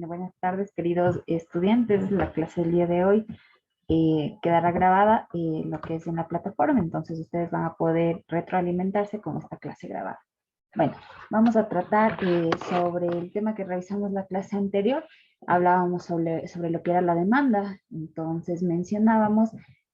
Buenas tardes, queridos estudiantes. La clase del día de hoy quedará grabada lo que es en la plataforma, entonces ustedes van a poder retroalimentarse con esta clase grabada. Bueno, vamos a tratar sobre el tema que revisamos la clase anterior. Hablábamos sobre lo que era la demanda, entonces mencionábamos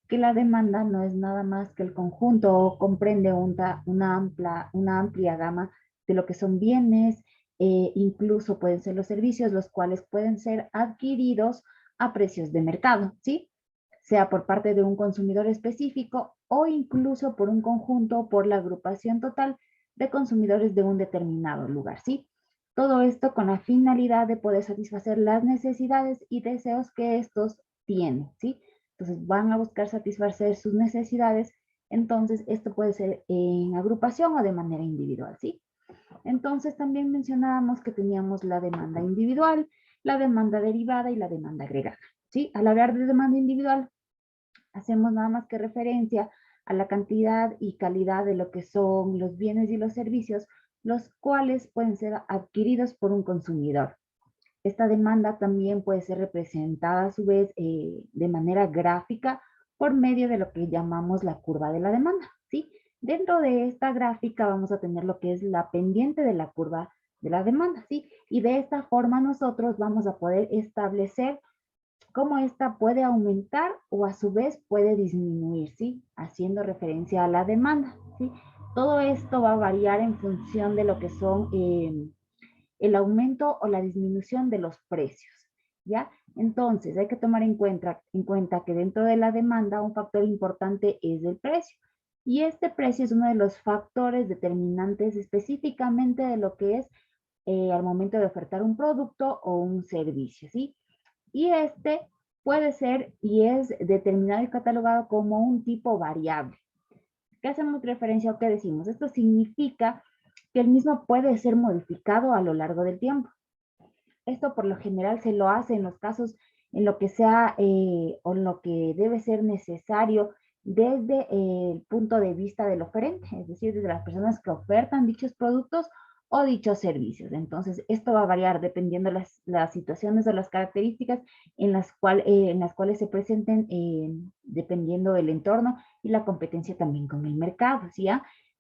que la demanda no es nada más que el conjunto o comprende una amplia gama de lo que son bienes, incluso pueden ser los servicios, los cuales pueden ser adquiridos a precios de mercado, ¿sí? Sea por parte de un consumidor específico o incluso por un conjunto, por la agrupación total de consumidores de un determinado lugar, ¿sí? Todo esto con la finalidad de poder satisfacer las necesidades y deseos que estos tienen, ¿sí? Entonces van a buscar satisfacer sus necesidades, entonces esto puede ser en agrupación o de manera individual, ¿sí? Entonces también mencionábamos que teníamos la demanda individual, la demanda derivada y la demanda agregada, ¿sí? Al hablar de demanda individual, hacemos nada más que referencia a la cantidad y calidad de lo que son los bienes y los servicios, los cuales pueden ser adquiridos por un consumidor. Esta demanda también puede ser representada a su vez de manera gráfica por medio de lo que llamamos la curva de la demanda, ¿sí? Dentro de esta gráfica vamos a tener lo que es la pendiente de la curva de la demanda, ¿sí? Y de esta forma nosotros vamos a poder establecer cómo esta puede aumentar o a su vez puede disminuir, ¿sí? Haciendo referencia a la demanda, ¿sí? Todo esto va a variar en función de lo que son el aumento o la disminución de los precios, ¿ya? Entonces, hay que tomar en cuenta que dentro de la demanda un factor importante es el precio. Y este precio es uno de los factores determinantes específicamente de lo que es al momento de ofertar un producto o un servicio, ¿sí? Y este puede ser y es determinado y catalogado como un tipo variable. ¿Qué hacemos referencia o qué decimos? Esto significa que el mismo puede ser modificado a lo largo del tiempo. Esto por lo general se lo hace en los casos en lo que sea o en lo que debe ser necesario desde el punto de vista del oferente, es decir, desde las personas que ofertan dichos productos o dichos servicios. Entonces, esto va a variar dependiendo las situaciones o las características en las cuales se presenten, dependiendo del entorno y la competencia también con el mercado, ¿sí?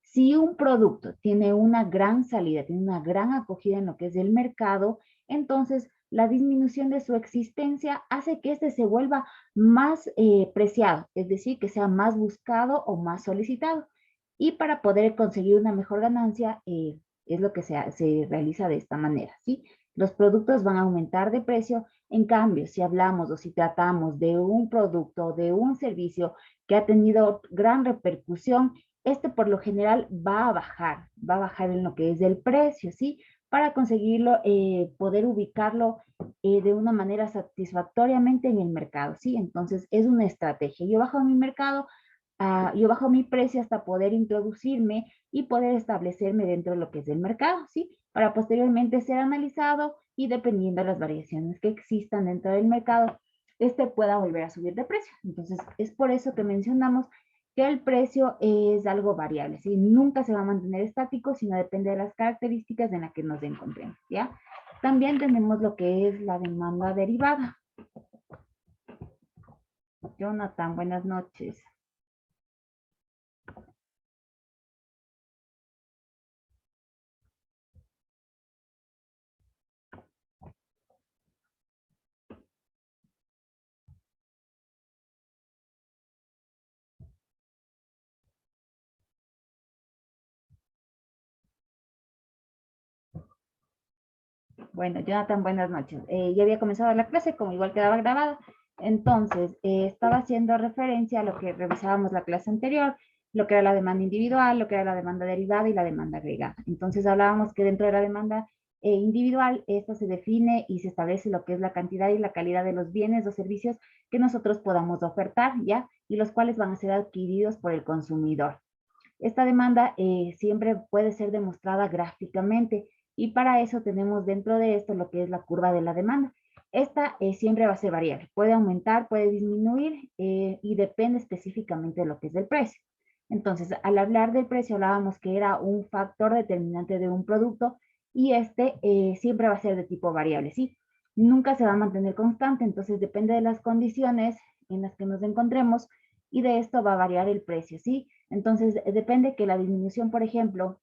Si un producto tiene una gran salida, tiene una gran acogida en lo que es el mercado, entonces la disminución de su existencia hace que éste se vuelva más preciado, es decir, que sea más buscado o más solicitado. Y para poder conseguir una mejor ganancia, es lo que se realiza de esta manera, ¿sí? Los productos van a aumentar de precio, en cambio, si hablamos o si tratamos de un producto, de un servicio que ha tenido gran repercusión, este por lo general va a bajar en lo que es el precio, ¿sí? Para conseguirlo, poder ubicarlo de una manera satisfactoriamente en el mercado, ¿sí? Entonces, es una estrategia. Yo bajo mi mercado, yo bajo mi precio hasta poder introducirme y poder establecerme dentro de lo que es el mercado, ¿sí? Para posteriormente ser analizado y dependiendo de las variaciones que existan dentro del mercado, este pueda volver a subir de precio. Entonces, es por eso que mencionamos que el precio es algo variable, ¿sí? Nunca se va a mantener estático, sino depende de las características en las que nos encontremos, ¿ya? También tenemos lo que es la demanda derivada. Jonathan, buenas noches. Bueno, Jonathan, buenas noches. Ya había comenzado la clase, como igual quedaba grabada. Entonces, estaba haciendo referencia a lo que revisábamos la clase anterior, lo que era la demanda individual, lo que era la demanda derivada y la demanda agregada. Entonces, hablábamos que dentro de la demanda individual, esto se define y se establece lo que es la cantidad y la calidad de los bienes o servicios que nosotros podamos ofertar, ¿ya? Y los cuales van a ser adquiridos por el consumidor. Esta demanda siempre puede ser demostrada gráficamente y para eso tenemos dentro de esto lo que es la curva de la demanda. Esta siempre va a ser variable, puede aumentar, puede disminuir y depende específicamente de lo que es el precio. Entonces, al hablar del precio hablábamos que era un factor determinante de un producto y este siempre va a ser de tipo variable, ¿sí? nunca se va a mantener constante, entonces depende de las condiciones en las que nos encontremos y de esto va a variar el precio, ¿sí? Entonces depende que la disminución, por ejemplo,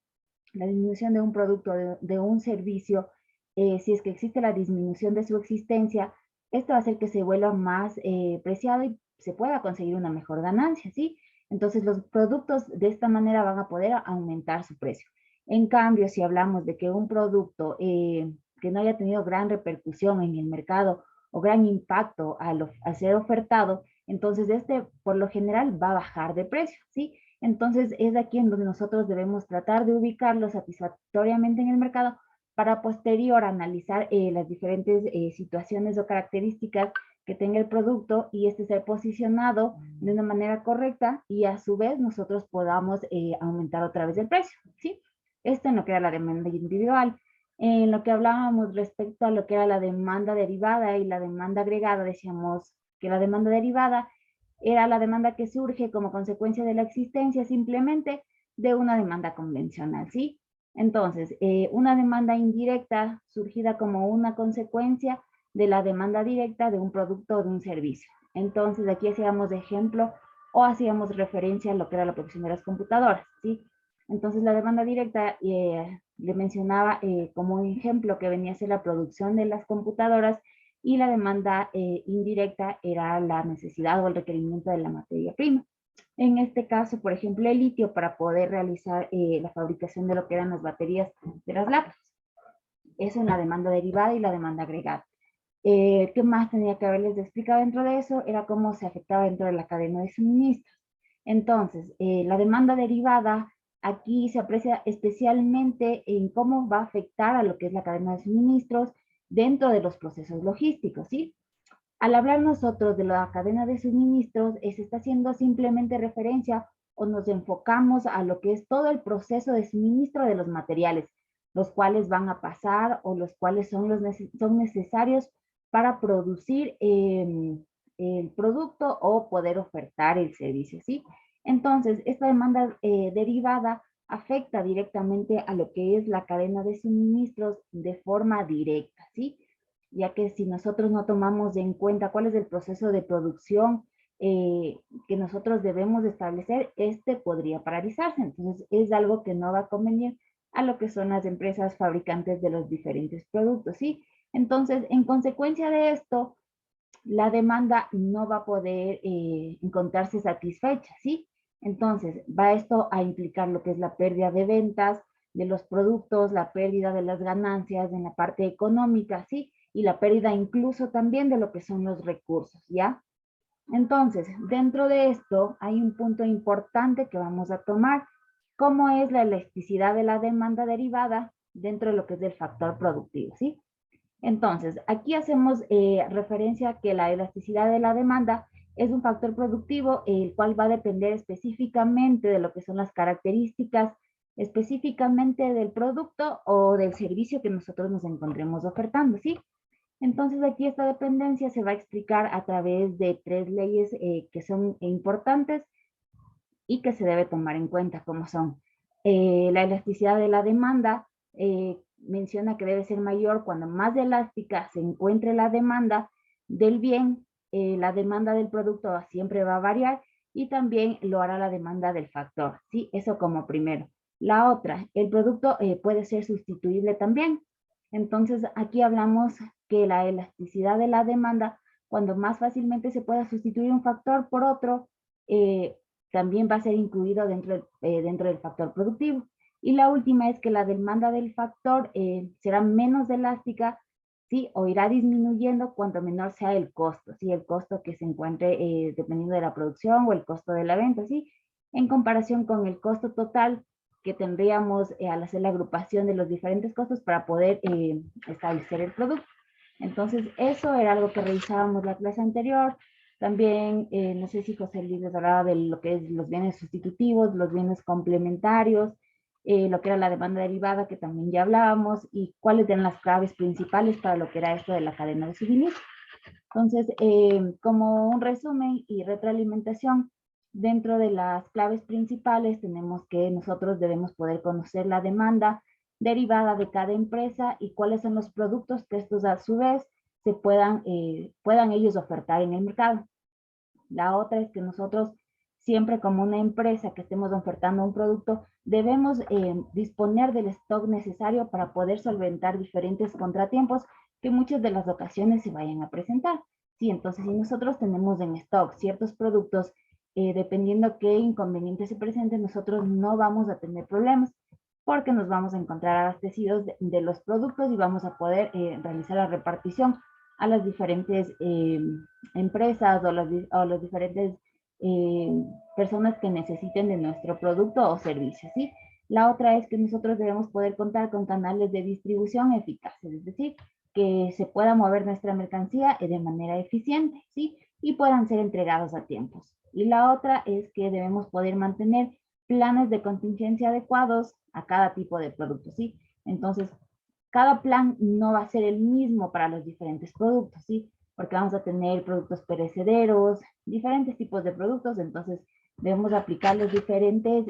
la disminución de un producto, de un servicio, si es que existe la disminución de su existencia, esto va a hacer que se vuelva más preciado y se pueda conseguir una mejor ganancia, ¿sí? Entonces los productos de esta manera van a poder aumentar su precio. En cambio, si hablamos de que un producto que no haya tenido gran repercusión en el mercado o gran impacto al ser ofertado, entonces este por lo general va a bajar de precio, ¿sí? Entonces es aquí en donde nosotros debemos tratar de ubicarlo satisfactoriamente en el mercado para posterior analizar las diferentes situaciones o características que tenga el producto y este ser posicionado de una manera correcta y a su vez nosotros podamos aumentar otra vez el precio, ¿sí? Esto en lo que era la demanda individual. En lo que hablábamos respecto a lo que era la demanda derivada y la demanda agregada, decíamos que la demanda derivada era la demanda que surge como consecuencia de la existencia simplemente de una demanda convencional, ¿sí? Entonces, una demanda indirecta surgida como una consecuencia de la demanda directa de un producto o de un servicio. Entonces, aquí hacíamos ejemplo o hacíamos referencia a lo que era la producción de las computadoras, ¿sí? Entonces, la demanda directa le mencionaba como un ejemplo que venía a ser la producción de las computadoras y la demanda indirecta era la necesidad o el requerimiento de la materia prima. En este caso, por ejemplo, el litio para poder realizar la fabricación de lo que eran las baterías de las lápices. Eso en la demanda derivada y la demanda agregada. ¿Qué más tenía que haberles explicado dentro de eso? Era cómo se afectaba dentro de la cadena de suministros. Entonces, la demanda derivada aquí se aprecia especialmente en cómo va a afectar a lo que es la cadena de suministros dentro de los procesos logísticos, ¿sí? Al hablar nosotros de la cadena de suministros, se está haciendo simplemente referencia o nos enfocamos a lo que es todo el proceso de suministro de los materiales, los cuales van a pasar o los cuales son necesarios para producir el producto o poder ofertar el servicio, ¿sí? Entonces, esta demanda derivada afecta directamente a lo que es la cadena de suministros de forma directa, ¿sí? Ya que si nosotros no tomamos en cuenta cuál es el proceso de producción que nosotros debemos establecer, este podría paralizarse. Entonces, es algo que no va a convenir a lo que son las empresas fabricantes de los diferentes productos, ¿sí? Entonces, en consecuencia de esto, la demanda no va a poder encontrarse satisfecha, ¿sí? Entonces, va esto a implicar lo que es la pérdida de ventas de los productos, la pérdida de las ganancias en la parte económica, ¿sí? Y la pérdida incluso también de lo que son los recursos, ¿ya? Entonces, dentro de esto hay un punto importante que vamos a tomar, cómo es la elasticidad de la demanda derivada dentro de lo que es el factor productivo, ¿sí? Entonces, aquí hacemos referencia a que la elasticidad de la demanda es un factor productivo, el cual va a depender específicamente de lo que son las características específicamente del producto o del servicio que nosotros nos encontremos ofertando, ¿sí? Entonces, aquí esta dependencia se va a explicar a través de tres leyes que son importantes y que se debe tomar en cuenta, como son la elasticidad de la demanda, menciona que debe ser mayor cuando más elástica se encuentre la demanda del bien, la demanda del producto siempre va a variar y también lo hará la demanda del factor, ¿sí? Eso como primero. La otra, el producto puede ser sustituible también. Entonces, aquí hablamos que la elasticidad de la demanda, cuando más fácilmente se pueda sustituir un factor por otro, eh, también va a ser incluido dentro del factor productivo. Y la última es que la demanda del factor será menos elástica, ¿sí? O irá disminuyendo cuanto menor sea el costo, ¿sí? El costo que se encuentre dependiendo de la producción o el costo de la venta, ¿sí? En comparación con el costo total que tendríamos al hacer la agrupación de los diferentes costos para poder establecer el producto. Entonces, eso era algo que revisábamos la clase anterior. También, no sé si José Luis les hablaba de lo que es los bienes sustitutivos, los bienes complementarios, lo que era la demanda derivada, que también ya hablábamos, y cuáles eran las claves principales para lo que era esto de la cadena de suministro. Entonces, como un resumen y retroalimentación, dentro de las claves principales tenemos que nosotros debemos poder conocer la demanda derivada de cada empresa y cuáles son los productos que estos a su vez puedan ellos ofertar en el mercado. La otra es que nosotros, siempre como una empresa que estemos ofertando un producto, debemos disponer del stock necesario para poder solventar diferentes contratiempos que muchas de las ocasiones se vayan a presentar. Sí, entonces si nosotros tenemos en stock ciertos productos, dependiendo qué inconvenientes se presenten, nosotros no vamos a tener problemas porque nos vamos a encontrar abastecidos de los productos y vamos a poder realizar la repartición a las diferentes empresas o las diferentes eh, personas que necesiten de nuestro producto o servicio, ¿sí? La otra es que nosotros debemos poder contar con canales de distribución eficaces, es decir, que se pueda mover nuestra mercancía de manera eficiente, ¿sí? Y puedan ser entregados a tiempos. Y la otra es que debemos poder mantener planes de contingencia adecuados a cada tipo de producto, ¿sí? Entonces, cada plan no va a ser el mismo para los diferentes productos, ¿sí? Porque vamos a tener productos perecederos, diferentes tipos de productos, entonces debemos aplicar los diferentes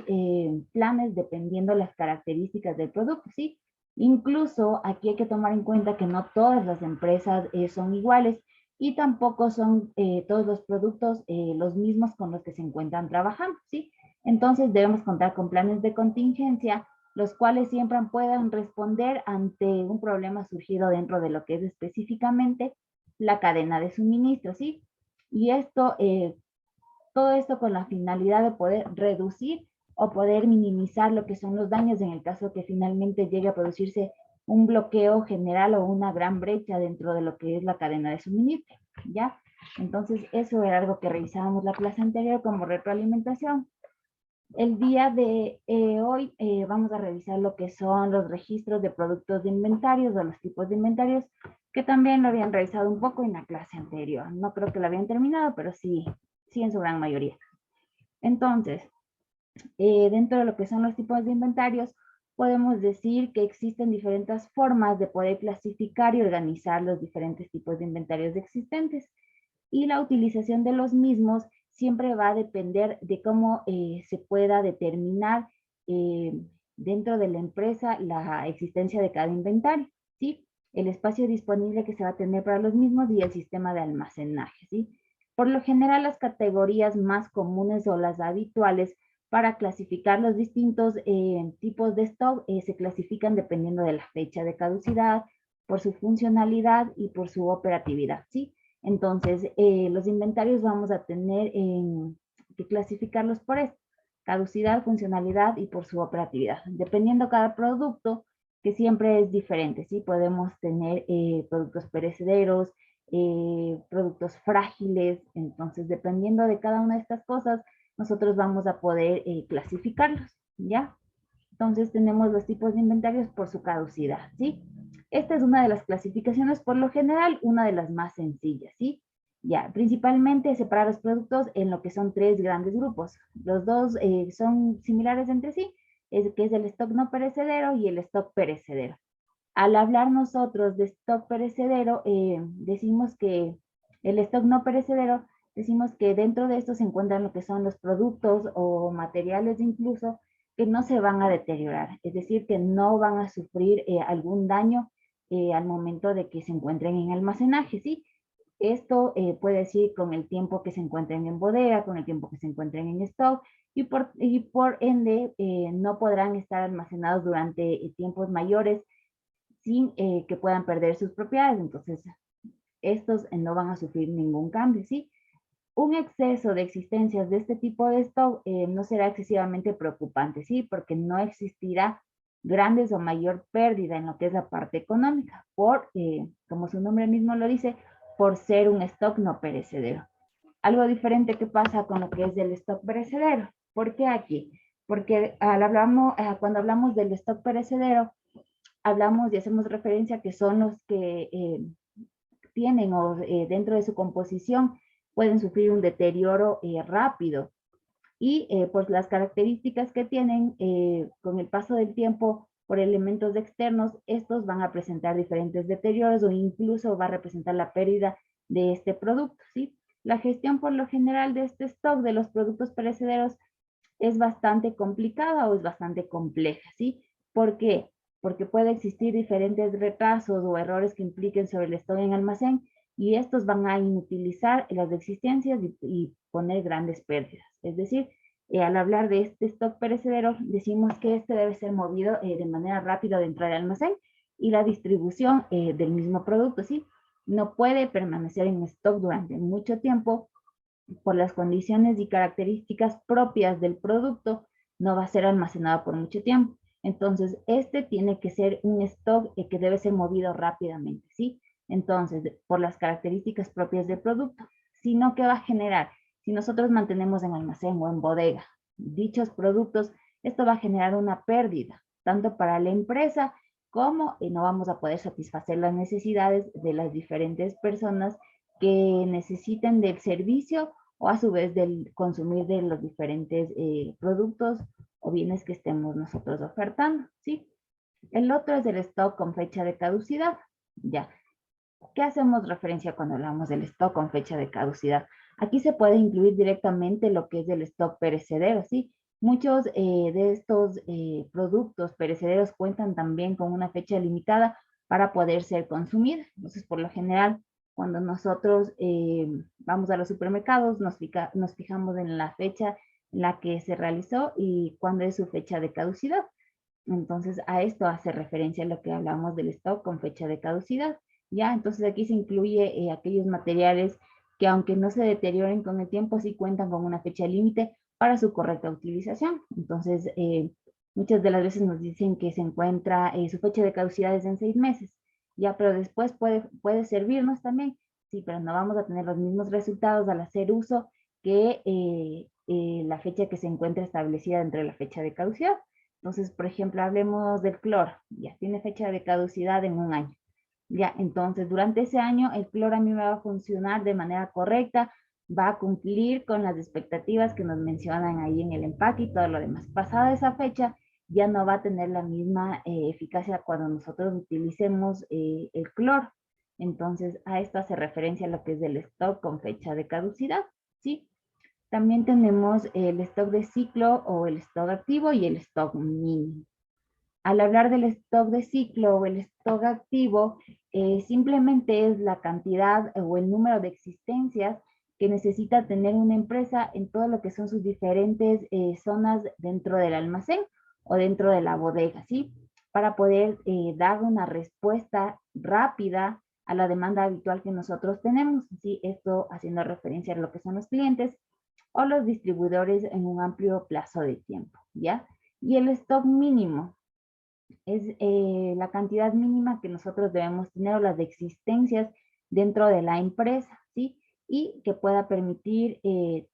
planes dependiendo las características del producto, ¿sí? Incluso aquí hay que tomar en cuenta que no todas las empresas son iguales y tampoco son todos los productos los mismos con los que se encuentran trabajando, ¿sí? Entonces debemos contar con planes de contingencia, los cuales siempre puedan responder ante un problema surgido dentro de lo que es específicamente la cadena de suministro, ¿sí? Y todo esto con la finalidad de poder reducir o poder minimizar lo que son los daños en el caso que finalmente llegue a producirse un bloqueo general o una gran brecha dentro de lo que es la cadena de suministro, ¿ya? Entonces, eso era algo que revisábamos la clase anterior como retroalimentación. El día de hoy vamos a revisar lo que son los registros de productos de inventarios o los tipos de inventarios, que también lo habían revisado un poco en la clase anterior. No creo que lo habían terminado, pero sí, sí en su gran mayoría. Entonces, dentro de lo que son los tipos de inventarios, podemos decir que existen diferentes formas de poder clasificar y organizar los diferentes tipos de inventarios existentes. Y la utilización de los mismos siempre va a depender de cómo se pueda determinar eh, dentro de la empresa la existencia de cada inventario, ¿sí? El espacio disponible que se va a tener para los mismos y el sistema de almacenaje, ¿sí? Por lo general, las categorías más comunes o las habituales para clasificar los distintos tipos de stock se clasifican dependiendo de la fecha de caducidad, por su funcionalidad y por su operatividad, ¿sí? Entonces, los inventarios vamos a tener que clasificarlos por esto: caducidad, funcionalidad y por su operatividad. Dependiendo cada producto, que siempre es diferente, ¿sí? Podemos tener productos perecederos, productos frágiles, entonces dependiendo de cada una de estas cosas, nosotros vamos a poder clasificarlos, ¿ya? Entonces tenemos los tipos de inventarios por su caducidad, ¿sí? Esta es una de las clasificaciones, por lo general, una de las más sencillas, ¿sí? Ya, principalmente separar los productos en lo que son tres grandes grupos. Los dos son similares entre sí, que es el stock no perecedero y el stock perecedero. Al hablar nosotros de stock perecedero, decimos que el stock no perecedero, decimos que dentro de esto se encuentran lo que son los productos o materiales incluso que no se van a deteriorar, es decir, que no van a sufrir algún daño al momento de que se encuentren en almacenaje, ¿sí? Esto puede decir con el tiempo que se encuentren en bodega, con el tiempo que se encuentren en stock, y por ende no podrán estar almacenados durante tiempos mayores sin que puedan perder sus propiedades. Entonces, estos no van a sufrir ningún cambio, ¿sí? Un exceso de existencias de este tipo de stock no será excesivamente preocupante, ¿sí? Porque no existirá grandes o mayor pérdida en lo que es la parte económica, como su nombre mismo lo dice, por ser un stock no perecedero. Algo diferente que pasa con lo que es el stock perecedero. ¿Por qué aquí? Porque cuando hablamos del stock perecedero, hablamos y hacemos referencia a que son los que tienen o dentro de su composición pueden sufrir un deterioro rápido y por las características que tienen con el paso del tiempo por elementos externos, estos van a presentar diferentes deterioros o incluso va a representar la pérdida de este producto, ¿sí? La gestión por lo general de este stock de los productos perecederos es bastante complicada o es bastante compleja, ¿sí? ¿Por qué? porque puede existir diferentes retrasos o errores que impliquen sobre el stock en almacén y estos van a inutilizar las existencias y poner grandes pérdidas. Es decir, al hablar de este stock perecedero, decimos que este debe ser movido de manera rápida dentro del almacén y la distribución del mismo producto, ¿sí? No puede permanecer en stock durante mucho tiempo por las condiciones y características propias del producto, no va a ser almacenado por mucho tiempo. Entonces, este tiene que ser un stock que debe ser movido rápidamente, ¿sí? Entonces, por las características propias del producto, sino que va a generar, si nosotros mantenemos en almacén o en bodega dichos productos, esto va a generar una pérdida, tanto para la empresa como no vamos a poder satisfacer las necesidades de las diferentes personas que necesiten del servicio o a su vez del consumir de los diferentes productos o bienes que estemos nosotros ofertando, ¿sí? El otro es el stock con fecha de caducidad, ya. ¿Qué hacemos referencia cuando hablamos del stock con fecha de caducidad? Aquí se puede incluir directamente lo que es el stock perecedero, ¿sí? Muchos de estos productos perecederos cuentan también con una fecha limitada para poder ser consumidos. Entonces, por lo general, cuando nosotros vamos a los supermercados, nos fijamos en la fecha en la que se realizó y cuándo es su fecha de caducidad. Entonces, a esto hace referencia lo que hablamos del stock con fecha de caducidad. Ya, entonces aquí se incluye aquellos materiales que aunque no se deterioren con el tiempo, sí cuentan con una fecha límite para su correcta utilización. Entonces, muchas de las veces nos dicen que se encuentra, su fecha de caducidad es en 6 meses, ya, pero después puede servirnos también, sí, pero no vamos a tener los mismos resultados al hacer uso que la fecha que se encuentra establecida dentro de la fecha de caducidad. Entonces, por ejemplo, hablemos del cloro, ya tiene fecha de caducidad en un año. Ya, entonces, durante ese año, el cloro a mí me va a funcionar de manera correcta, va a cumplir con las expectativas que nos mencionan ahí en el empaque y todo lo demás. Pasada esa fecha, ya no va a tener la misma eficacia cuando nosotros utilicemos el cloro. Entonces, a esto hace referencia a lo que es del stock con fecha de caducidad, ¿sí? También tenemos el stock de ciclo o el stock activo y el stock mínimo. Al hablar del stock de ciclo o el stock activo, simplemente es la cantidad o el número de existencias que necesita tener una empresa en todo lo que son sus diferentes zonas dentro del almacén o dentro de la bodega, ¿sí? Para poder dar una respuesta rápida a la demanda habitual que nosotros tenemos, ¿sí? Esto haciendo referencia a lo que son los clientes o los distribuidores en un amplio plazo de tiempo, ¿ya? Y el stock mínimo es la cantidad mínima que nosotros debemos tener o las de existencias dentro de la empresa, ¿sí? Y que pueda permitir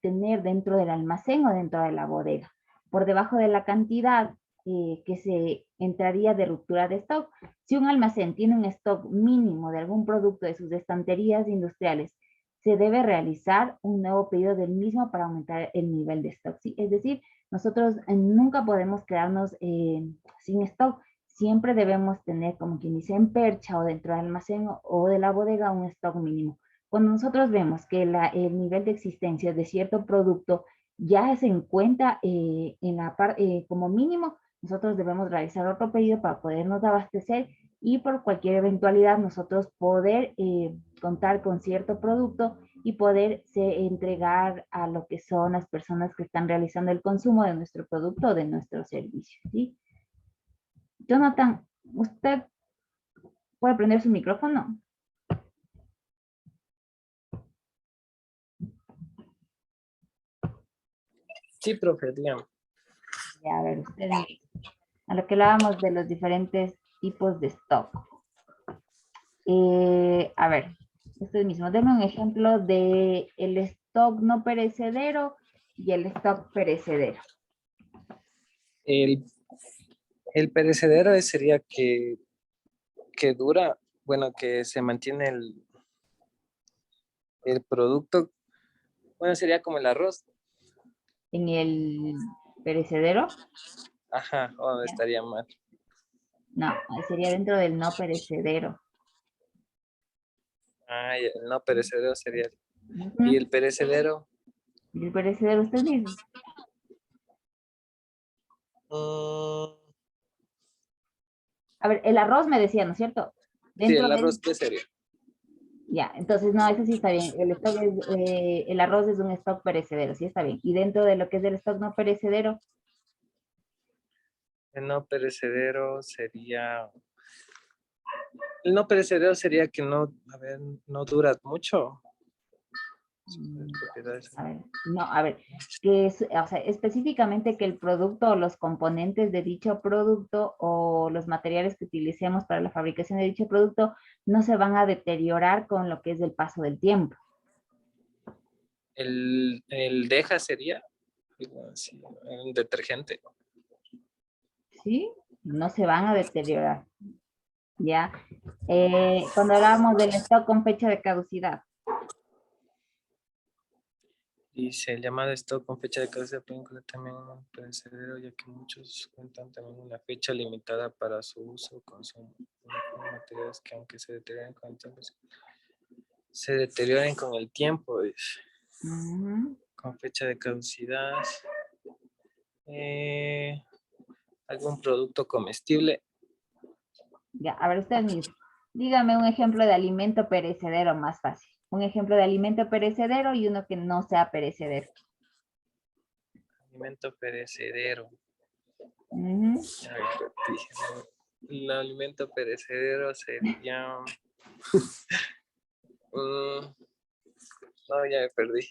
tener dentro del almacén o dentro de la bodega. Por debajo de la cantidad que se entraría de ruptura de stock. Si un almacén tiene un stock mínimo de algún producto de sus estanterías industriales, se debe realizar un nuevo pedido del mismo para aumentar el nivel de stock, ¿sí? Es decir, nosotros nunca podemos quedarnos sin stock. Siempre debemos tener, como quien dice, en percha o dentro del almacén o de la bodega un stock mínimo. Cuando nosotros vemos que el nivel de existencia de cierto producto ya se encuentra como mínimo, nosotros debemos realizar otro pedido para podernos abastecer y por cualquier eventualidad nosotros poder contar con cierto producto y poder entregar a lo que son las personas que están realizando el consumo de nuestro producto o de nuestro servicio, ¿sí? Jonathan, ¿usted puede prender su micrófono? Sí, profe, dígame. Ya, a ver, usted, a lo que hablábamos de los diferentes tipos de stock. A ver, usted mismo, deme un ejemplo de el stock no perecedero y el stock perecedero. El, el perecedero sería que dura, bueno, que se mantiene el producto, bueno, sería como el arroz. En el perecedero, Ajá, o ¿ya? estaría mal. No, sería dentro del no perecedero. Ah, ya, el no perecedero sería. Y Ujú. el perecedero, Y el perecedero usted mismo. mm, A ver, el arroz me decía, ¿no es cierto? Sí, Dentro el del, arroz, ¿qué sería? ya, entonces no, eso sí está bien. El stock es, el arroz es un stock perecedero, sí está bien. Y dentro de lo que es el stock no perecedero, El no perecedero sería... El no perecedero sería que no, a ver, no dura mucho. mm, Propiedades. a ver, no, a ver, que es, o sea, específicamente que el producto o los componentes de dicho producto o los materiales que utilicemos para la fabricación de dicho producto no se van a deteriorar con lo que es el paso del tiempo, El deja sería igual, sí, un detergente. ¿sí? No se van a deteriorar, ¿ya? Cuando hablábamos del stock con fecha de caducidad, Dice, el llamado stock con fecha de caducidad puede incluir también un perecedero, ya que muchos cuentan también una fecha limitada para su uso o consumo. Materiales que aunque se deterioren con el tiempo, se deterioren con el tiempo, dice. ujú, Con fecha de caducidad. Eh, algún producto comestible. ya, a ver, usted mismo, dígame un ejemplo de alimento perecedero más fácil. Un ejemplo de alimento perecedero y uno que no sea perecedero. Alimento perecedero. Ujú. A ver, dije, el alimento perecedero sería... no, ya me perdí.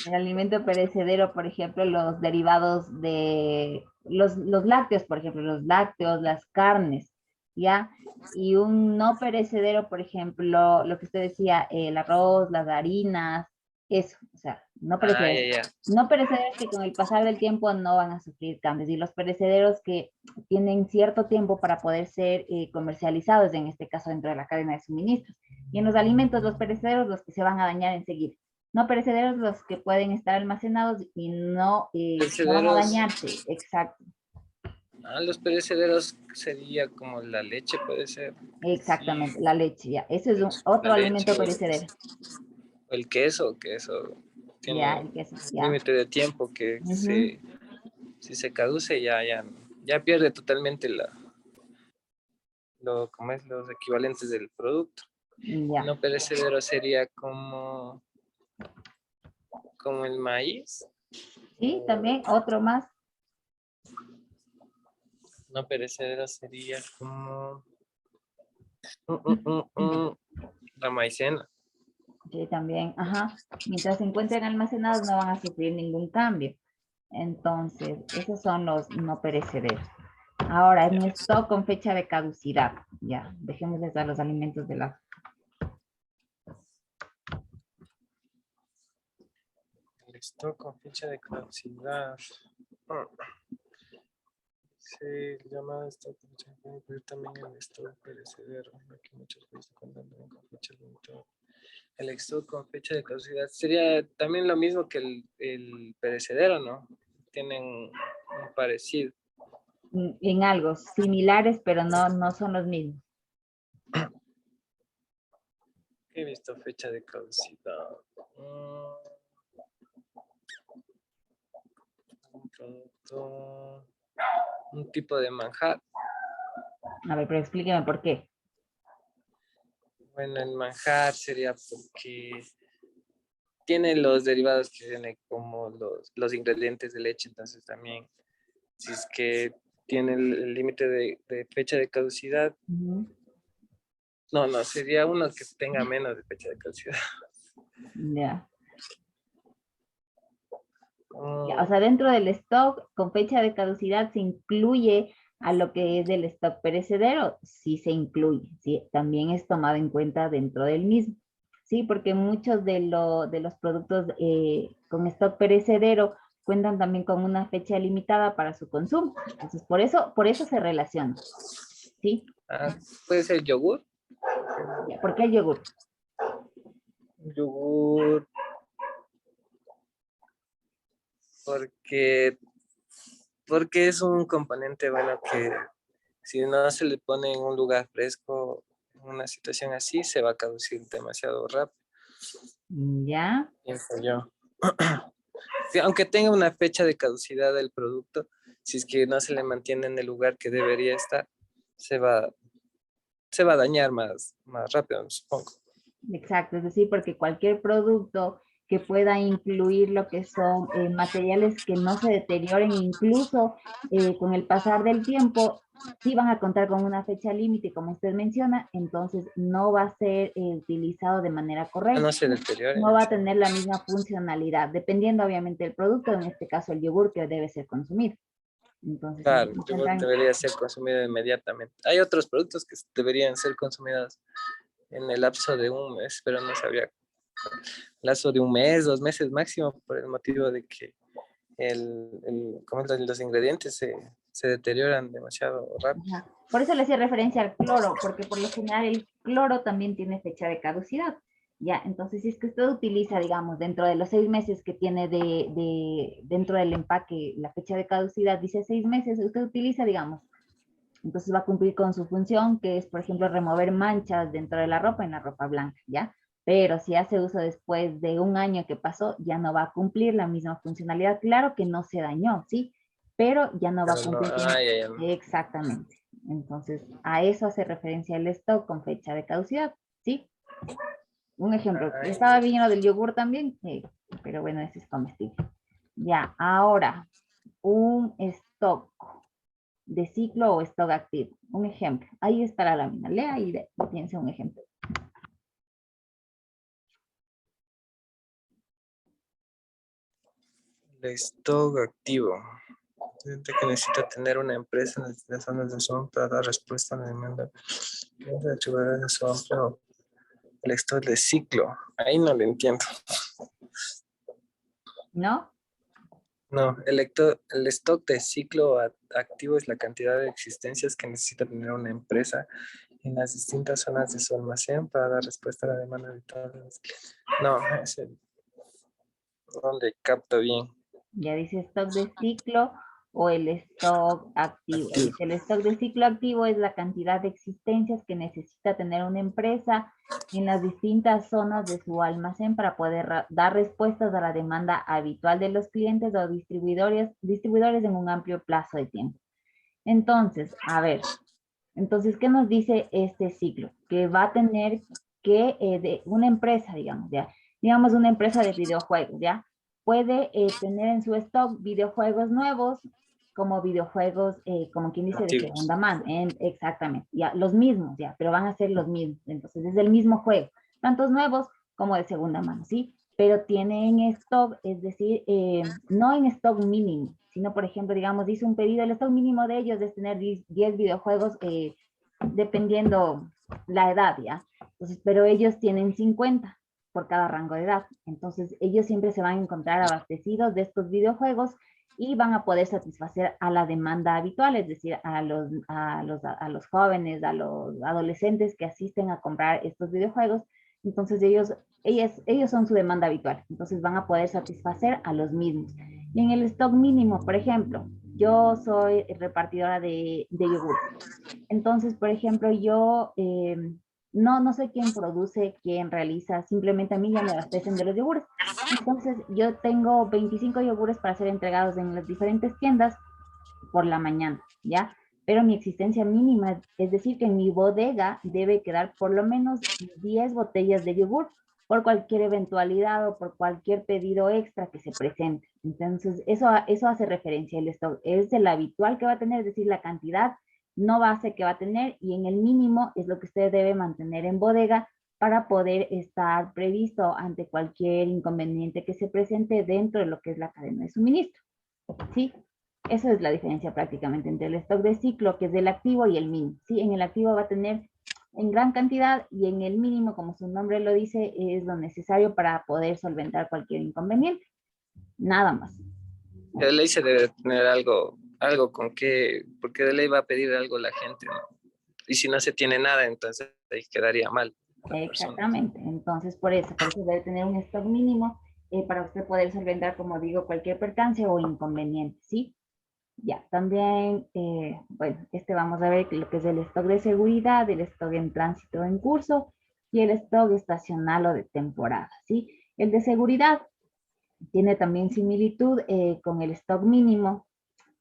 El alimento perecedero, por ejemplo, los derivados de los lácteos, por ejemplo, los lácteos, las carnes, ¿ya? Y un no perecedero, por ejemplo, lo que usted decía, el arroz, las harinas, eso, o sea, no Ah, perecederos. ya, ya. No perecederos que con el pasar del tiempo no van a sufrir cambios y los perecederos que tienen cierto tiempo para poder ser comercializados, en este caso dentro de la cadena de suministros. Y en los alimentos, los perecederos, los que se van a dañar enseguida. No perecederos los que pueden estar almacenados y no van a Perecederos. dañarse, exacto, Ah, los perecederos sería como la leche, puede ser. Sí, exactamente, la leche, ya, ese es otro la leche alimento perecedero, o el queso, que eso ya, tiene el queso, ya, límite de tiempo que ujú, si se caduce ya pierde totalmente como es, los equivalentes del producto. Y ya, no perecedero sería como el maíz. sí, también otro más, No perecedero sería como mm, mm, mm, mm, la maicena. sí, también, ajá, mientras se encuentren almacenados no van a sufrir ningún cambio, entonces, esos son los no perecederos. Ahora, en stock con fecha de caducidad, ya, dejémosles a los alimentos de la... El stock con fecha de caducidad. Se llama stock con fecha de caducidad, incluir también el stock perecedero, ya que muchos países cuentan también con fecha limitada. El stock con fecha de caducidad sería también lo mismo que el perecedero, ¿no? Tienen un parecido. En algo, similares, pero no son los mismos. He visto fecha de caducidad. Un producto, un tipo de manjar. A ver, pero explíqueme por qué. Bueno, el manjar sería porque tiene los derivados que tiene como los ingredientes de leche, entonces también, si es que tiene el límite de fecha de caducidad, Ujú. no, sería uno que tenga menos de fecha de caducidad. Ya. Ya, o Mm, sea, dentro del stock con fecha de caducidad se incluye a lo que es el stock perecedero, sí se incluye, sí, también es tomado en cuenta dentro del mismo, sí, porque muchos de los productos con stock perecedero cuentan también con una fecha limitada para su consumo, entonces por eso se relaciona, sí, ah, puede ser yogur. ya, ¿por qué el yogur? Yogur, porque, porque es un componente, bueno, que si no se le pone en un lugar fresco, en una situación así, se va a caducir demasiado rápido, Ya, pienso yo. Sí, aunque tenga una fecha de caducidad del producto, si es que no se le mantiene en el lugar que debería estar, se va, se va a dañar más rápido, supongo. Exacto, es decir, porque cualquier producto que pueda incluir lo que son materiales que no se deterioren, incluso con el pasar del tiempo, sí van a contar con una fecha límite, como usted menciona, entonces no va a ser utilizado de manera Ah, no correcta, se deteriore. no va a tener la misma funcionalidad, dependiendo obviamente del producto, en este caso el yogur que debe ser consumido. Entonces, si Claro, se el yogur encuentran, debería ser consumido inmediatamente. Hay otros productos que deberían ser consumidos en el lapso de un mes, pero no sabría. Lapso de un mes, 2 meses máximo, por el motivo de que ¿cómo es? Los ingredientes se deterioran demasiado rápido. ajá. Por eso le hacía referencia al cloro, porque por lo general el cloro también tiene fecha de caducidad. Ya, entonces si es que usted utiliza, digamos, dentro de los 6 meses que tiene dentro del empaque, la fecha de caducidad dice 6 meses, usted utiliza, digamos, entonces va a cumplir con su función, que es, por ejemplo, remover manchas dentro de la ropa en la ropa blanca, ¿ya? Pero si hace uso después de un año que pasó, ya no va a cumplir la misma funcionalidad. Claro que no se dañó, ¿sí? Pero ya no va a Pero no, cumplir ya, ya. exactamente. Entonces, a eso hace referencia el stock con fecha de caducidad, ¿sí? Un ejemplo, Ay, estaba bien lo del yogur también, pero bueno, ese es comestible. Ya, ahora, un stock de ciclo o stock activo. Un ejemplo. Ahí está la lámina. Lea y piense un ejemplo. el stock activo. Gente que necesita tener una empresa en las zonas de zona para dar respuesta a la demanda. El stock de ciclo. Ahí no lo entiendo. ¿No? No, el stock de ciclo activo es la cantidad de existencias que necesita tener una empresa en las distintas zonas de su almacén para dar respuesta a la demanda habitual de los clientes. No, ese no le capto bien. Ya dice stock de ciclo o el stock activo. Activo. Dice el stock de ciclo activo es la cantidad de existencias que necesita tener una empresa en las distintas zonas de su almacén para poder dar respuestas a la demanda habitual de los clientes o distribuidores en un amplio plazo de tiempo. Entonces, a ver, entonces, ¿qué nos dice este ciclo? Que va a tener que, de una empresa, digamos, ya, digamos una empresa de videojuegos, ya, puede tener en su stock videojuegos nuevos, como videojuegos, como quien dice, de Activos. segunda mano, exactamente, ya, los mismos, ya, pero van a ser los mismos, entonces es el mismo juego, tantos nuevos como de segunda mano, ¿sí? Pero tiene en stock, es decir, no en stock mínimo, sino, por ejemplo, digamos, hizo un pedido, el stock mínimo de ellos es tener 10 videojuegos, dependiendo la edad, ¿ya? Entonces, pero ellos tienen 50 por cada rango de edad. Entonces, ellos siempre se van a encontrar abastecidos de estos videojuegos y van a poder satisfacer a la demanda habitual, es decir, a los jóvenes, a los adolescentes que asisten a comprar estos videojuegos. Entonces, ellos son su demanda habitual. Entonces, van a poder satisfacer a los mismos. Y en el stock mínimo, por ejemplo, yo soy repartidora de yogur. Entonces, por ejemplo, yo no sé quién produce, quién realiza, simplemente a mí ya me abastecen de los yogures. Entonces, yo tengo 25 yogures para ser entregados en las diferentes tiendas por la mañana, ¿ya? Pero mi existencia mínima, es decir, que en mi bodega debe quedar por lo menos 10 botellas de yogur por cualquier eventualidad o por cualquier pedido extra que se presente. Entonces, eso hace referencia al stock. Es el habitual que va a tener, es decir, la cantidad no base que va a tener y en el mínimo es lo que usted debe mantener en bodega para poder estar previsto ante cualquier inconveniente que se presente dentro de lo que es la cadena de suministro. ¿Sí? Esa es la diferencia prácticamente entre el stock de ciclo, que es del activo, y el mínimo. ¿Sí? En el activo va a tener en gran cantidad y en el mínimo, como su nombre lo dice, es lo necesario para poder solventar cualquier inconveniente. Nada más. De ley se debe tener algo con que, porque de ley va a pedir algo la gente, ¿no? Y si no se tiene nada, entonces ahí quedaría mal la persona. Exactamente. Entonces, por eso debe tener un stock mínimo para usted poder solventar, como digo, cualquier percance o inconveniente, ¿sí? Ya, también, bueno, vamos a ver lo que es el stock de seguridad, el stock en tránsito en curso y el stock estacional o de temporada, ¿sí? El de seguridad tiene también similitud con el stock mínimo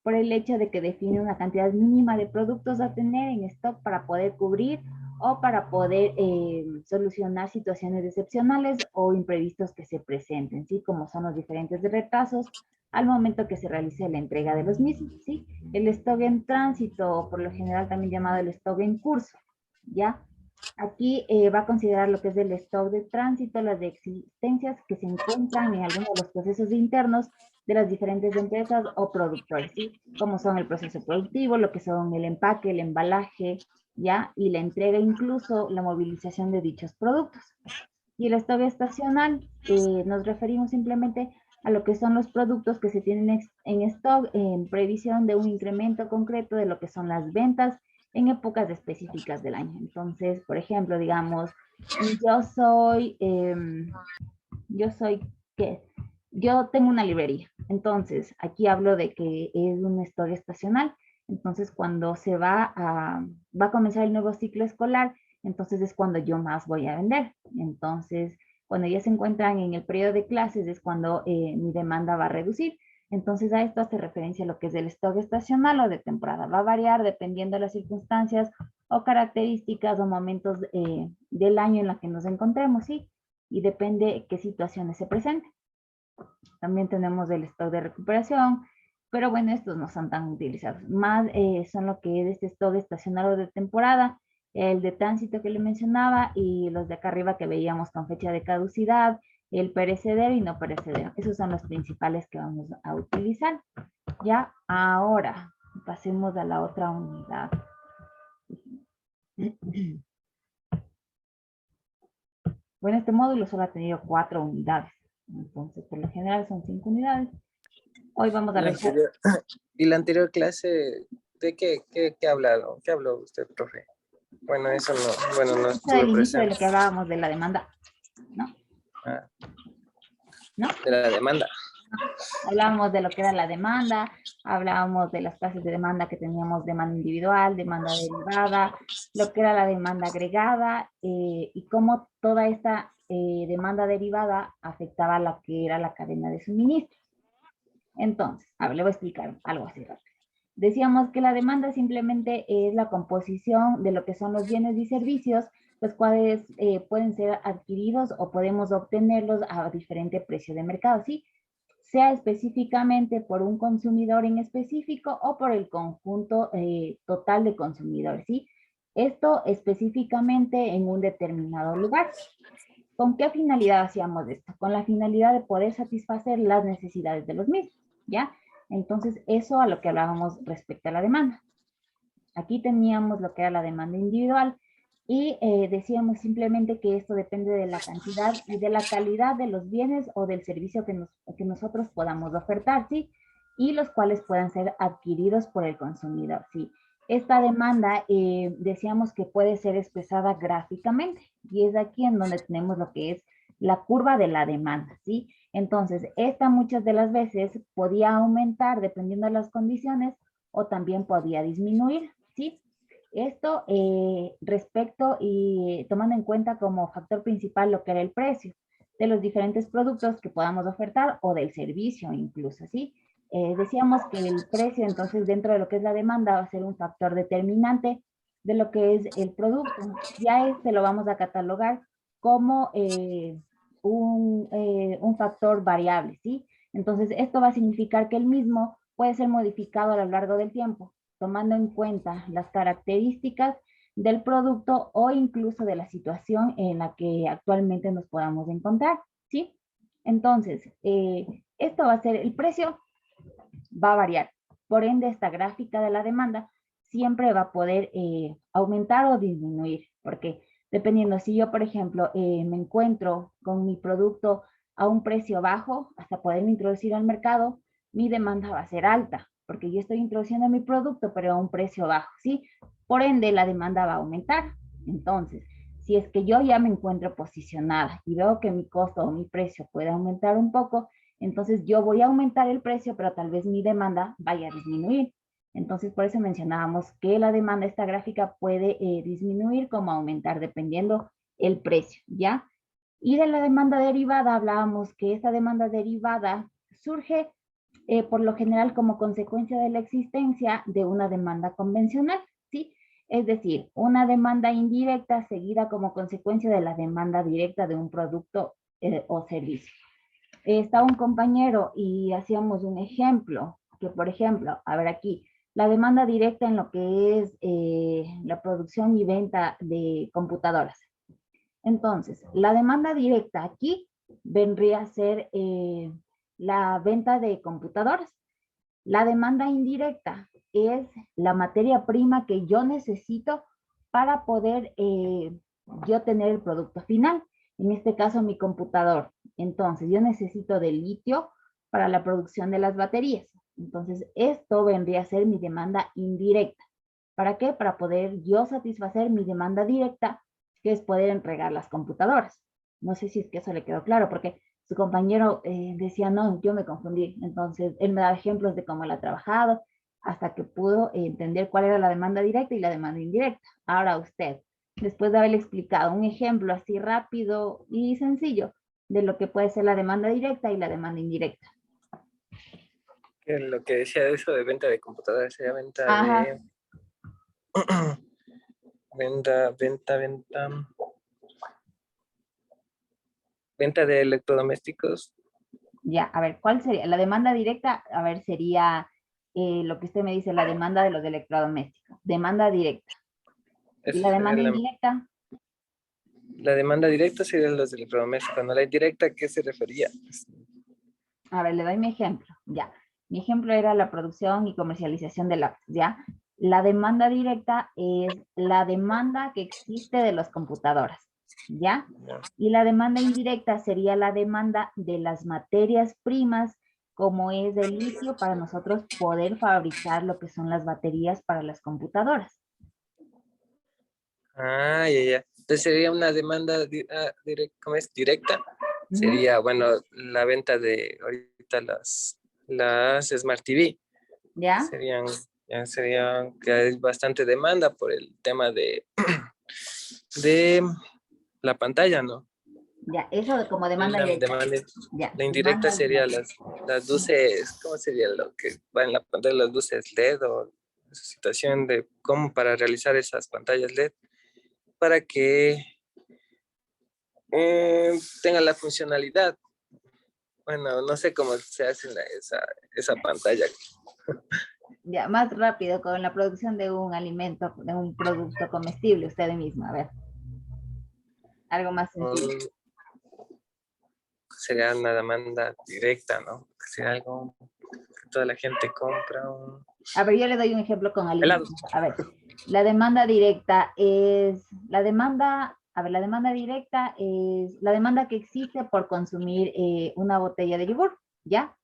por el hecho de que define una cantidad mínima de productos a tener en stock para poder cubrir o para poder solucionar situaciones excepcionales o imprevistos que se presenten, ¿sí? Como son los diferentes retrasos al momento que se realice la entrega de los mismos, ¿sí? El stock en tránsito, por lo general también llamado el stock en curso, ¿ya? Aquí va a considerar lo que es el stock de tránsito, las de existencias que se encuentran en alguno de los procesos internos de las diferentes empresas o productores, ¿sí? Como son el proceso productivo, lo que son el empaque, el embalaje, ¿ya? Y la entrega, incluso la movilización de dichos productos. Y el stock estacional, nos referimos simplemente a lo que son los productos que se tienen en stock en previsión de un incremento concreto de lo que son las ventas en épocas específicas del año. Entonces, por ejemplo, digamos, yo soy, ¿qué? Yo tengo una librería. Entonces, aquí hablo de que es un stock estacional. Entonces, cuando va a comenzar el nuevo ciclo escolar, entonces es cuando yo más voy a vender. Entonces, cuando ya se encuentran en el periodo de clases, es cuando mi demanda va a reducir. Entonces, a esto hace referencia a lo que es el stock estacional o de temporada. Va a variar dependiendo de las circunstancias o características o momentos del año en la que nos encontremos, ¿sí? Y depende qué situaciones se presenten. También tenemos el stock de recuperación, pero bueno, estos no son tan utilizados. Más son lo que es este stock estacional o de temporada, el de tránsito que le mencionaba y los de acá arriba que veíamos con fecha de caducidad, el perecedero y no perecedero. Esos son los principales que vamos a utilizar. Ya, ahora pasemos a la otra unidad. Bueno, este módulo solo ha tenido 4 unidades. Entonces, por lo general son 5 unidades. Hoy vamos a revisar. ¿Y la anterior clase de qué ha hablado? ¿Qué habló usted, profe? Bueno, eso no, bueno, no estuve El inicio de lo presente. que hablábamos de la demanda, ¿no? Ah, ¿No? de la demanda. Hablábamos de lo que era la demanda, hablábamos de las clases de demanda que teníamos, demanda individual, demanda derivada, lo que era la demanda agregada y cómo toda esta demanda derivada afectaba a la que era la cadena de suministro. Entonces, a ver, le voy a explicar algo así rápido. Decíamos que la demanda simplemente es la composición de lo que son los bienes y servicios, los cuales pueden ser adquiridos o podemos obtenerlos a diferente precio de mercado, ¿sí? Sea específicamente por un consumidor en específico o por el conjunto total de consumidores, ¿sí? Esto específicamente en un determinado lugar. ¿Con qué finalidad hacíamos esto? Con la finalidad de poder satisfacer las necesidades de los mismos, ¿ya? Entonces, eso a lo que hablábamos respecto a la demanda. Aquí teníamos lo que era la demanda individual y decíamos simplemente que esto depende de la cantidad y de la calidad de los bienes o del servicio que nosotros podamos ofertar, ¿sí? Y los cuales puedan ser adquiridos por el consumidor, ¿sí? Esta demanda decíamos que puede ser expresada gráficamente y es aquí en donde tenemos lo que es la curva de la demanda, ¿sí? Entonces, esta muchas de las veces podía aumentar dependiendo de las condiciones o también podía disminuir, ¿sí? Esto respecto y tomando en cuenta como factor principal lo que era el precio de los diferentes productos que podamos ofertar o del servicio incluso, ¿sí? Decíamos que el precio entonces dentro de lo que es la demanda va a ser un factor determinante de lo que es el producto. Ya este lo vamos a catalogar como un factor variable, ¿sí? Entonces esto va a significar que el mismo puede ser modificado a lo largo del tiempo tomando en cuenta las características del producto o incluso de la situación en la que actualmente nos podamos encontrar, ¿sí? Entonces, esto va a ser, el precio va a variar. Por ende, esta gráfica de la demanda siempre va a poder aumentar o disminuir, porque dependiendo si yo, por ejemplo, me encuentro con mi producto a un precio bajo, hasta poder introducir al mercado, mi demanda va a ser alta, porque yo estoy introduciendo mi producto, pero a un precio bajo, ¿sí? Por ende, la demanda va a aumentar. Entonces, si es que yo ya me encuentro posicionada y veo que mi costo o mi precio puede aumentar un poco, entonces yo voy a aumentar el precio, pero tal vez mi demanda vaya a disminuir. Entonces, por eso mencionábamos que la demanda, esta gráfica puede disminuir como aumentar dependiendo el precio, ¿ya? Y de la demanda derivada hablábamos que esta demanda derivada surge por lo general como consecuencia de la existencia de una demanda convencional, ¿sí? Es decir, una demanda indirecta seguida como consecuencia de la demanda directa de un producto o servicio. Está un compañero y hacíamos un ejemplo, que por ejemplo, a ver aquí, la demanda directa en lo que es la producción y venta de computadoras. Entonces, la demanda directa aquí vendría a ser la venta de computadoras. La demanda indirecta es la materia prima que yo necesito para poder yo tener el producto final. En este caso, mi computador. Entonces, yo necesito de litio para la producción de las baterías. Entonces, esto vendría a ser mi demanda indirecta. ¿Para qué? Para poder yo satisfacer mi demanda directa, que es poder entregar las computadoras. No sé si es que eso le quedó claro, porque su compañero decía, no, yo me confundí. Entonces, él me daba ejemplos de cómo él ha trabajado, hasta que pudo entender cuál era la demanda directa y la demanda indirecta. Ahora usted, después de haberle explicado un ejemplo así rápido y sencillo de lo que puede ser la demanda directa y la demanda indirecta. Que lo que decía de eso de venta de computadoras sería venta Ajá, de... venta de electrodomésticos. ya, a ver, ¿cuál sería? La demanda directa, a ver, sería lo que usted me dice, la demanda de los electrodomésticos. Demanda directa. ¿Y Esa la sería demanda indirecta? la demanda directa serían los electrodomésticos, no la indirecta, ¿a qué se refería? A ver, le doy mi ejemplo, ya. Mi ejemplo era la producción y comercialización de lápices, ¿ya? La demanda directa es la demanda que existe de las computadoras, ¿ya? Y la demanda indirecta sería la demanda de las materias primas, como es el litio, para nosotros poder fabricar lo que son las baterías para las computadoras. Ah, ya, ya. Entonces sería una demanda ¿cómo es? Directa. Ujú. Sería, bueno, la venta de ahorita las Smart TV. ¿Ya? Serían, ya serían que hay bastante demanda por el tema de la pantalla, ¿no? Ya, eso como demanda La directa. demanda, Ya, la indirecta demanda sería directa. las luces, ¿cómo sería lo que va en la pantalla, las luces LED o esa situación de cómo para realizar esas pantallas LED para que tenga la funcionalidad. Bueno, no sé cómo se hace esa pantalla. Ya, más rápido con la producción de un alimento, de un producto comestible, usted mismo, a ver, algo más sencillo. Mm, sería una demanda directa, ¿no? Sería algo que toda la gente compra. A ver, yo le doy un ejemplo con Helados. alimentos. A ver, la demanda directa es, la demanda, a ver, la demanda directa es la demanda que existe por consumir una botella de yogur, ¿ya?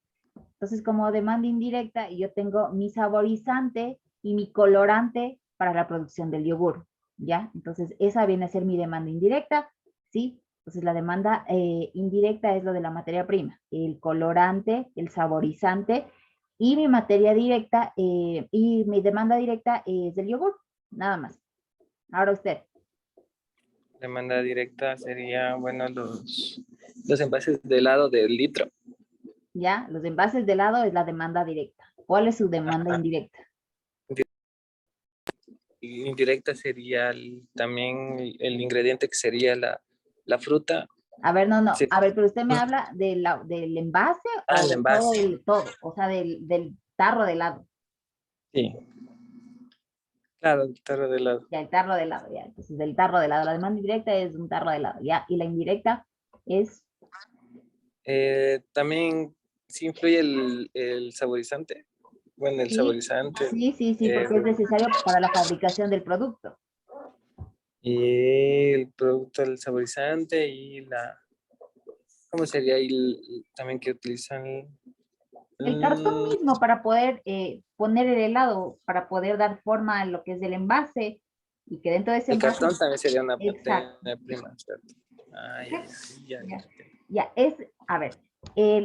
Entonces, como demanda indirecta, yo tengo mi saborizante y mi colorante para la producción del yogur, ¿ya? Entonces, esa viene a ser mi demanda indirecta, ¿sí? Entonces, la demanda indirecta es lo de la materia prima, el colorante, el saborizante, y mi materia directa, y mi demanda directa es del yogur, nada más. Ahora usted, Demanda directa sería, bueno, los envases de helado de litro. ¿ya? Los envases de helado es la demanda directa. ¿Cuál es su demanda Ajá. indirecta? Indirecta sería también el ingrediente que sería la fruta. A ver, no, no. Sí. A ver, pero usted me habla del envase Ah, o el de todo envase. todo, o sea, del tarro de helado. Sí, claro, el tarro de helado. Ya, el tarro de helado, ya. Entonces, del tarro de helado. La demanda indirecta es un tarro de helado, ya. Y la indirecta es, También sí influye el saborizante. Bueno, el sí, saborizante. sí, sí, sí, eh, porque es necesario para la fabricación del producto. y el producto del saborizante y ¿cómo sería? Y también que utilizan El cartón mm, mismo para poder poner el helado, para poder dar forma a lo que es el envase y que dentro de ese el envase, cartón también sería una exacto. materia prima, ¿cierto? Ay, Exacto. sí, ya. Ya, ya, es, a ver,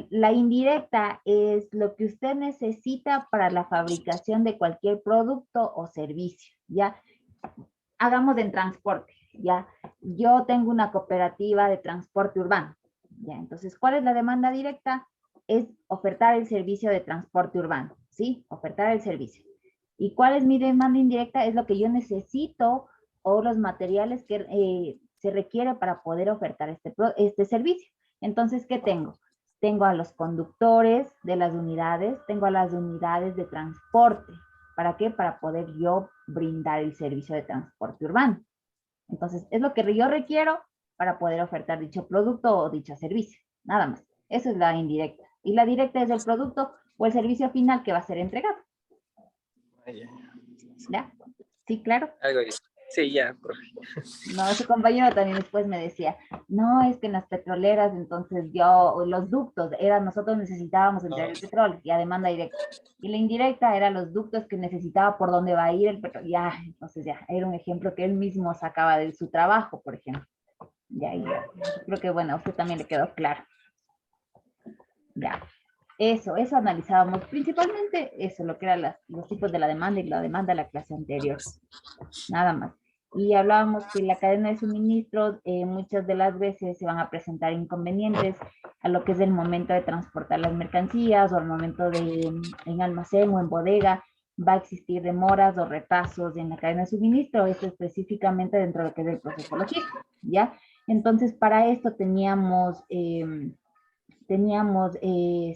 la indirecta es lo que usted necesita para la fabricación de cualquier producto o servicio, ¿ya? Hagamos en transporte, ¿ya? Yo tengo una cooperativa de transporte urbano, ¿ya? Entonces, ¿cuál es la demanda directa? Es ofertar el servicio de transporte urbano, ¿sí? Ofertar el servicio. ¿Y cuál es mi demanda indirecta? Es lo que yo necesito o los materiales que se requiere para poder ofertar este servicio. Entonces, ¿qué tengo? Tengo a los conductores de las unidades, tengo a las unidades de transporte. ¿Para qué? Para poder yo brindar el servicio de transporte urbano. Entonces, es lo que yo requiero para poder ofertar dicho producto o dicho servicio. Nada más. Eso es la indirecta. Y la directa es el producto o el servicio final que va a ser entregado. ¿Ya? Sí, claro. Algo así. Sí, ya, profe. No, su compañero también después me decía, no, es que en las petroleras, entonces los ductos, nosotros necesitábamos entregar el petróleo y a demanda directa. Y la indirecta era los ductos que necesitaba por dónde va a ir el petróleo. Ya, entonces ya, era un ejemplo que él mismo sacaba de su trabajo, por ejemplo. Ya, creo que bueno, a usted también le quedó claro. Ya, eso analizábamos, principalmente eso, lo que eran los tipos de la demanda y la demanda de la clase anterior. Nada más. Y hablábamos que la cadena de suministros muchas de las veces se van a presentar inconvenientes a lo que es el momento de transportar las mercancías o al momento de en almacén o en bodega. Va a existir demoras o retrasos en la cadena de suministro, esto específicamente dentro de lo que es el proceso logístico, ¿ya? Entonces, para esto teníamos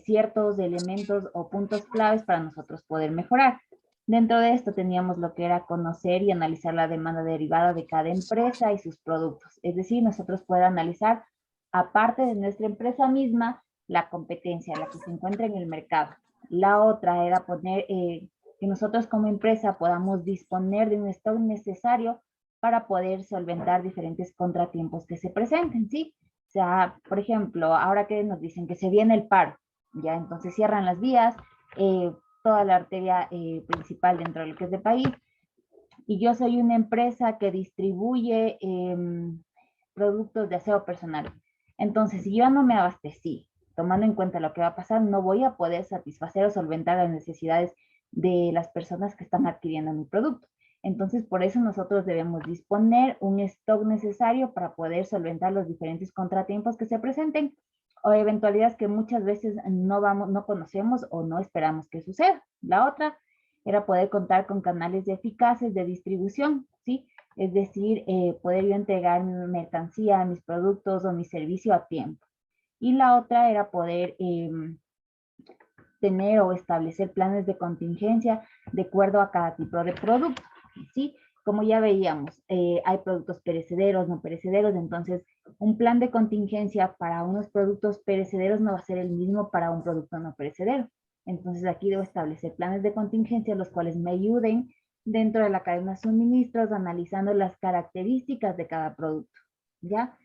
ciertos elementos o puntos claves para nosotros poder mejorar. Dentro de esto teníamos lo que era conocer y analizar la demanda derivada de cada empresa y sus productos. Es decir, nosotros poder analizar, aparte de nuestra empresa misma, la competencia, la que se encuentra en el mercado. La otra era poner que nosotros como empresa podamos disponer de un stock necesario para poder solventar diferentes contratiempos que se presenten, ¿sí? O sea, por ejemplo, ahora que nos dicen que se viene el paro, ya entonces cierran las vías, toda la arteria principal dentro de lo que es del país, y yo soy una empresa que distribuye productos de aseo personal. Entonces, si yo no me abastecí, tomando en cuenta lo que va a pasar, no voy a poder satisfacer o solventar las necesidades de las personas que están adquiriendo mi producto. Entonces, por eso nosotros debemos disponer un stock necesario para poder solventar los diferentes contratiempos que se presenten o eventualidades que muchas veces no conocemos o no esperamos que suceda. La otra era poder contar con canales eficaces de distribución, ¿sí? Es decir, poder yo entregar mi mercancía, mis productos o mi servicio a tiempo. Y la otra era poder tener o establecer planes de contingencia de acuerdo a cada tipo de producto, ¿sí? Como ya veíamos, hay productos perecederos, no perecederos, entonces un plan de contingencia para unos productos perecederos no va a ser el mismo para un producto no perecedero. Entonces aquí debo establecer planes de contingencia los cuales me ayuden dentro de la cadena de suministros, analizando las características de cada producto, ¿ya?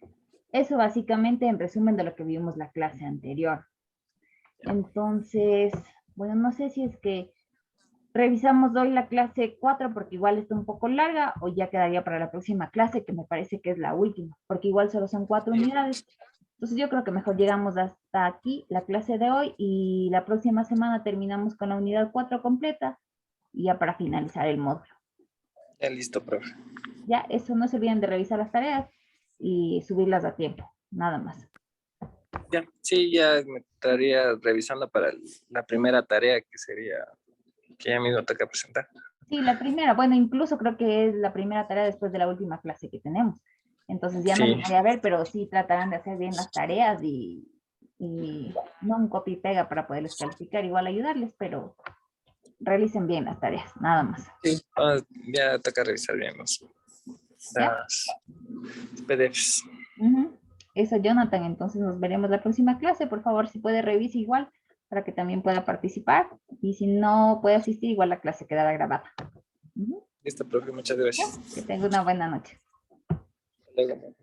Eso básicamente en resumen de lo que vimos la clase anterior. Entonces, bueno, no sé si es que revisamos hoy la clase 4 porque igual está un poco larga o ya quedaría para la próxima clase que me parece que es la última, porque igual solo son 4 unidades. Entonces yo creo que mejor llegamos hasta aquí la clase de hoy y la próxima semana terminamos con la unidad 4 completa y ya para finalizar el módulo. Ya listo, profe. Ya, eso no se olviden de revisar las tareas y subirlas a tiempo, nada más. Ya, sí, ya me estaría revisando para la primera tarea que sería, que ya mismo toca presentar. Sí, la primera, bueno, incluso creo que es la primera tarea después de la última clase que tenemos. Entonces ya no Sí, les voy a ver, pero sí tratarán de hacer bien las tareas y no un copy y pega para poderles calificar, igual ayudarles, pero realicen bien las tareas, nada más. sí, ya toca revisar bien las PDFs. Eso, Jonathan, entonces nos veremos la próxima clase. Por favor, si puede, revise igual para que también pueda participar. Y si no puede asistir, igual la clase quedará grabada. Listo, profe, muchas gracias. Que tenga una buena noche. Hasta luego.